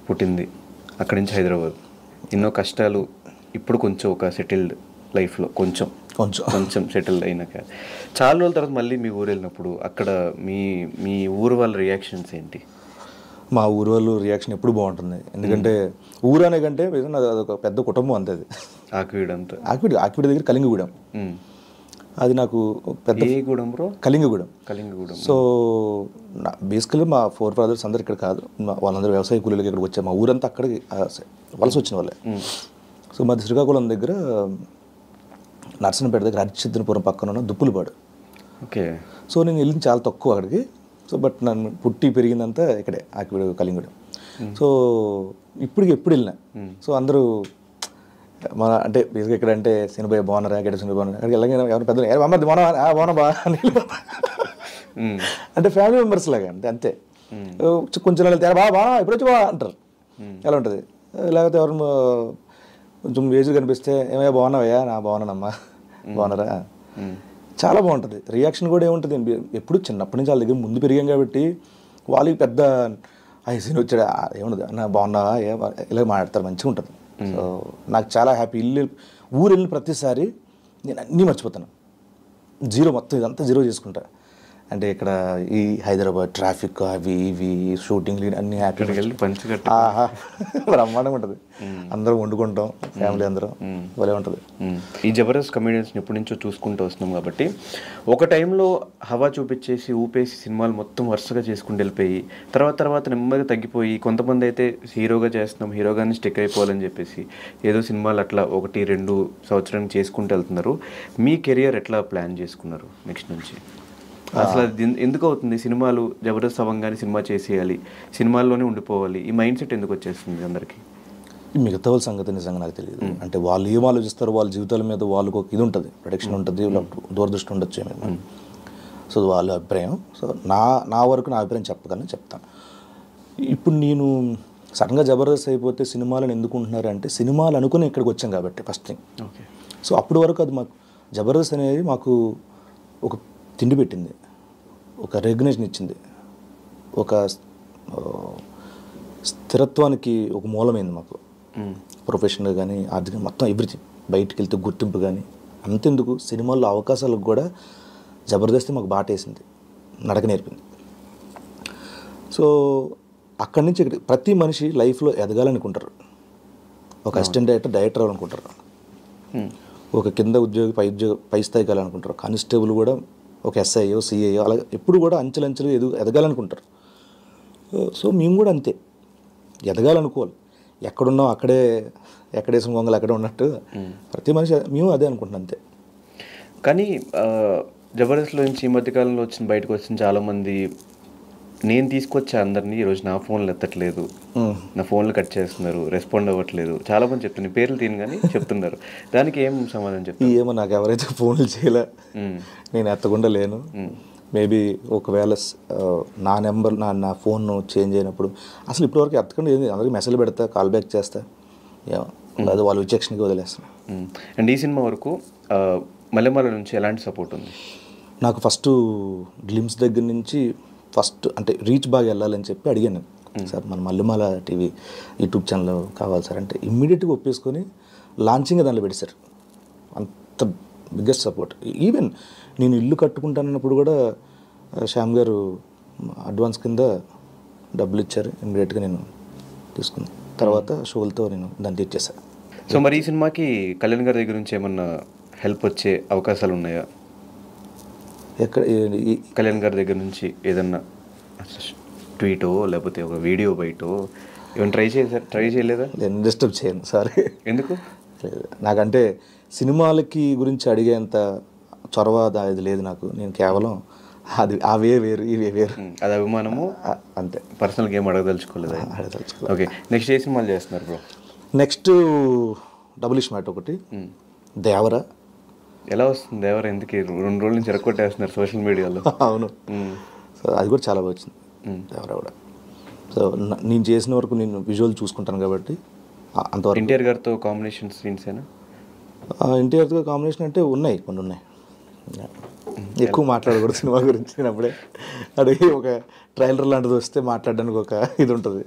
పుట్టింది, అక్కడి నుంచి హైదరాబాద్, ఎన్నో కష్టాలు. ఇప్పుడు కొంచెం ఒక సెటిల్డ్ లైఫ్లో కొంచెం కొంచెం కొంచెం సెటిల్డ్ అయినాక చాలా రోజుల తర్వాత మళ్ళీ మీ ఊరు వెళ్ళినప్పుడు అక్కడ మీ మీ ఊరు వాళ్ళ రియాక్షన్స్ ఏంటి? మా ఊరు వాళ్ళు రియాక్షన్ ఎప్పుడు బాగుంటుంది. ఎందుకంటే ఊరు అనే కంటే అదొక పెద్ద కుటుంబం అంతే. అది ఆకివీడు అంతా. ఆకివీడు దగ్గర కళింగగూడెం. అది నాకు పెద్ద గూడెం బ్రో. కళింగగూడెం. సో బేసికలీ మా 4 బ్రదర్స్ అందరు ఇక్కడ కాదు, వాళ్ళందరూ వ్యవసాయ కూలీలకి ఇక్కడికి వచ్చారు. మా ఊరంతా అక్కడికి వలస వచ్చిన వాళ్ళే. సో మాది శ్రీకాకుళం దగ్గర నర్సనపేట దగ్గర హరిశ్చంద్రపురం పక్కన ఉన్న దుప్పులపాడు. ఓకే. సో నేను వెళ్ళింది చాలా తక్కువ అక్కడికి. సో బట్ నన్ను పుట్టి పెరిగిందంతా ఇక్కడే ఆకివీడు కళింగగూడెం. సో ఎప్పుడు వెళ్ళినా సో అందరూ మన అంటే బేసిక్గా ఇక్కడ అంటే సినిబాయ్ బాగున్నారా, గడ్డ సినిమా బాగున్నారా, అక్కడికి వెళ్ళగానే ఎవరు పెద్దలు అమ్మది బాగున్నా బాగా అంటే ఫ్యామిలీ మెంబర్స్ లాగా అంతే. కొంచెం బాగా ఎప్పుడు వచ్చి బాగా అంటారు, ఎలా ఉంటుంది. లేకపోతే ఎవరు కొంచెం ఏజ్ కనిపిస్తే ఏమయ్యా బాగున్నావయ్యా, నా బాగున్నానమ్మా బాగున్నారా, చాలా బాగుంటుంది. రియాక్షన్ కూడా ఏముంటుంది, ఎప్పుడు చిన్నప్పటి నుంచి వాళ్ళ దగ్గర ముందు పెరిగాం కాబట్టి వాళ్ళకి పెద్ద సీన్ వచ్చాడు ఏముండదు, నా బాగున్నావా ఇలా మాట్లాడతారు, మంచిగా ఉంటుంది. సో నాకు చాలా హ్యాపీ. ఊరు వెళ్ళిన ప్రతిసారి నేను అన్నీ మర్చిపోతాను, మొత్తం ఇదంతా జీరో చేసుకుంటా. అంటే ఇక్కడ ఈ హైదరాబాద్ ట్రాఫిక్ అవి ఇవి షూటింగ్ అన్ని హ్యాపీగా వెళ్ళి బ్రహ్మాండంగా ఉంటుంది. అందరం వండుకుంటాం ఫ్యామిలీ అందరం, భలే ఉంటుంది. ఈ జబర్దస్త్ కమెడియన్స్ని ఎప్పటి నుంచో చూసుకుంటూ వస్తున్నాం కాబట్టి ఒక టైంలో హవా చూపించేసి ఊపేసి సినిమాలు మొత్తం వరుసగా చేసుకుంటూ వెళ్ళిపోయి తర్వాత నెమ్మదిగా తగ్గిపోయి, కొంతమంది అయితే హీరోగా చేస్తున్నాం, హీరోగానే స్టిక్ అయిపోవాలని చెప్పేసి ఏదో సినిమాలు అట్లా 1-2 సంవత్సరానికి చేసుకుంటూ వెళ్తున్నారు. మీ కెరియర్ ఎట్లా ప్లాన్ చేసుకున్నారు నెక్స్ట్ నుంచి? అసలు అది ఎందుకు అవుతుంది? సినిమాలు జబర్దస్త్ అవ్వగానే సినిమా చేసేయాలి, సినిమాల్లోనే ఉండిపోవాలి, ఈ మైండ్ సెట్ ఎందుకు వచ్చేస్తుంది అందరికీ? మిగతా వాళ్ళ సంగతి నిజంగా నాకు తెలియదు. అంటే వాళ్ళు ఏం ఆలోచిస్తారు, వాళ్ళ జీవితాల మీద వాళ్ళకు ఒక ఇది ఉంటుంది, ప్రొడక్షన్ ఉంటుంది, దూరదృష్టి ఉండొచ్చు ఏమైనా. సో వాళ్ళ అభిప్రాయం. సో నా వరకు నా అభిప్రాయం చెప్తాను. ఇప్పుడు నేను సడన్గా జబర్దస్త్ అయిపోతే సినిమాలను ఎందుకుంటున్నారు అంటే, సినిమాలు అనుకుని ఇక్కడికి వచ్చాం కాబట్టి ఫస్ట్ థింగ్. ఓకే. సో అప్పటి వరకు అది మాకు జబర్దస్త్ అనేది మాకు ఒక తిండి పెట్టింది, ఒక రెగ్యునేషన్ ఇచ్చింది, ఒక స్థిరత్వానికి ఒక మూలమైంది మాకు. ప్రొఫెషనల్ కానీ ఆర్థికంగా మొత్తం ఎవ్రీథింగ్. బయటికి వెళ్తే గుర్తింపు కానీ అంతెందుకు సినిమాల్లో అవకాశాలకు కూడా జబర్దస్త్ మాకు బాటేసింది, నడక నేర్పింది. సో అక్కడి నుంచి ప్రతి మనిషి లైఫ్లో ఎదగాలనుకుంటారు. ఒక అసిస్టెంట్ డైరెక్టర్ అవ్వాలనుకుంటారు, ఒక కింద ఉద్యోగి పై స్థాయికి వెళ్ళాలనుకుంటారు, కానిస్టేబుల్ కూడా ఒక ఎస్ఐయో సిఐయో అలా ఎప్పుడు కూడా అంచెలంచెలు ఎదగాలనుకుంటారు. సో మేము కూడా అంతే ఎదగాలనుకోవాలి. ఎక్కడున్నాం ఎక్కడేసిన గొంగలు అక్కడే ఉన్నట్టు ప్రతి మనిషి మేము అదే అనుకుంటున్నాం అంతే. కానీ జబర్దస్త్లో నుంచి ఈ మధ్యకాలంలో బయటకు వచ్చిన చాలామంది, నేను తీసుకొచ్చా అందరినీ, ఈరోజు నా ఫోన్లు ఎత్తట్లేదు, నా ఫోన్లు కట్ చేస్తున్నారు, రెస్పాండ్ అవ్వట్లేదు, చాలామంది చెప్తున్నారు, పేర్లు తీను కానీ చెప్తున్నారు. దానికి ఏం సమాధానం చెప్తారు? ఏమో నాకు ఎవరైతే ఫోన్లు చేయలే, నేను ఎత్తకుండా లేను. మేబీ ఒకవేళ నా నెంబర్ నా ఫోన్ చేంజ్ అయినప్పుడు అసలు ఇప్పటివరకు ఎత్తకుండా అందరికీ మెసేజ్ పెడతా, కాల్ బ్యాక్ చేస్తా, అది వాళ్ళ విచక్షణకి వదిలేస్తాను. అండ్ ఈ సినిమా వరకు మల్లెమాల నుంచి ఎలాంటి సపోర్ట్ ఉంది? నాకు ఫస్ట్ గ్లిమ్స్ దగ్గర నుంచి ఫస్ట్ అంటే రీచ్ బాగా వెళ్ళాలని చెప్పి అడిగాను, సార్ మన మల్లెమాల టీవీ యూట్యూబ్ ఛానల్ కావాలి సార్ అంటే ఇమ్మీడియట్గా ఒప్పేసుకొని లాంచింగ్ దాంట్లో పెట్టారు. అంత బిగ్గెస్ట్ సపోర్ట్. ఈవెన్ నేను ఇల్లు కట్టుకుంటానన్నప్పుడు కూడా శ్యామ్ గారు అడ్వాన్స్ కింద డబ్బులు ఇచ్చారు, ఇమ్మీడియట్గా నేను తీసుకున్నాను. తర్వాత షోలతో నేను దాన్ని తీర్చేశాను. సో మరి ఈ సినిమాకి కళ్యాణ్ గారి దగ్గర నుంచి ఏమన్నా హెల్ప్ వచ్చే అవకాశాలు ఉన్నాయా? ఎక్కడ కళ్యాణ్ గారి దగ్గర నుంచి ఏదన్నా ట్వీటో లేకపోతే ఒక వీడియో బయటో ఏమైనా ట్రై చేయలేదా? నేను డిస్టర్బ్ చేయను, సారీ. ఎందుకు? నాకంటే సినిమాలకి గురించి అడిగేంత చొరవ ఇది లేదు నాకు. నేను కేవలం అది అవే వేరు ఇవే వేరు, అది అభిమానము అంతే. పర్సనల్గా ఏం అడగదలుచుకోలేదు. ఓకే. నెక్స్ట్ ఏ సినిమాలు చేస్తున్నారు బ్రో? నెక్స్ట్ డబుల్ ఇష్మాట్ ఒకటి, దేవర. ఎలా వస్తుంది దేవర? ఎందుకు 2 రోజుల నుంచి ఎరగొట్టేస్తున్నారు సోషల్ మీడియాలో? అవును, సో అది కూడా చాలా బాగా వచ్చింది దేవర కూడా. సో నేను చేసిన వరకు నేను విజువల్ చూసుకుంటాను కాబట్టి అంతవరకు. ఎన్టీఆర్ గారితో కాంబినేషన్ సీన్స్ ఏనా? ఎన్టీఆర్తో కాంబినేషన్ అంటే కొన్ని ఉన్నాయి. ఎక్కువ మాట్లాడకూడదు సినిమా గురించి. నేను అప్పుడే అడిగి ఒక ట్రైలర్ లాంటిది వస్తే మాట్లాడడానికి ఒక ఇది ఉంటుంది.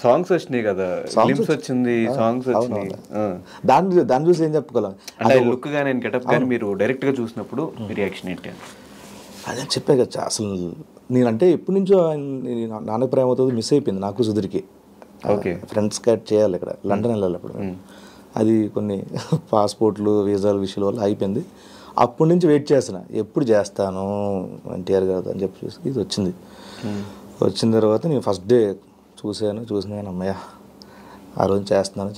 సాంగ్స్ వచ్చినాయి కదా, లిమ్స్ వచ్చింది, సాంగ్స్ వచ్చినాయి. దాన్ని చూసి ఏం చెప్పుకోలేం. అంటే లుక్ కానీ గెటప్ కానీ మీరు డైరెక్ట్గా చూసినప్పుడు రియాక్షన్ ఏంటి? అదే చెప్పే కదా అసలు నేనంటే ఎప్పటి నుంచో నాన్న ప్రేమ అవుతుంది మిస్ అయిపోయింది నాకు సుధీర్కి. ఓకే, ఫ్రెండ్స్ క్యాట్ చేయాలి ఇక్కడ, లండన్ వెళ్ళాలి అప్పుడు. అది కొన్ని పాస్పోర్ట్లు వీసాల విషయాల వల్ల అయిపోయింది. అప్పటి నుంచి వెయిట్ చేస్తున్నా, ఎప్పుడు చేస్తాను ఎన్టీఆర్ గారు అని చెప్పి చూసి ఇది వచ్చింది. వచ్చిన తర్వాత నేను ఫస్ట్ డే చూసిన అమ్మయ్య ఆ రోజు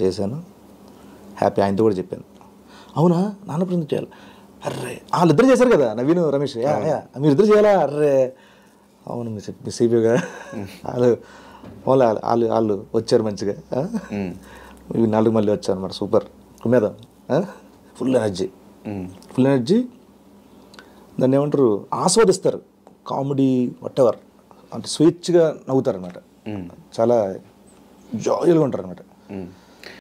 చేశాను హ్యాపీ. ఆయనతో కూడా చెప్పాను, అవునా నాన్న ప్రేమ చేయాలి, అర్రే వాళ్ళిద్దరు చేశారు కదా నవీన్ రమేష్, మీరిద్దరు చేయాలా, అర్రే అవును మిస్ అయిపోయాగా. వాళ్ళు వచ్చారు మంచిగా, నాలుగు మళ్ళీ వచ్చారు అన్నమాట. సూపర్ కుమ్మేదాం, ఫుల్ ఎనర్జీ. దాన్ని ఏమంటారు, ఆస్వాదిస్తారు, కామెడీ వాటెవర్ అంటే స్వేచ్ఛగా నవ్వుతారు అనమాట, చాలా జాయిల్గా ఉంటారు అనమాట.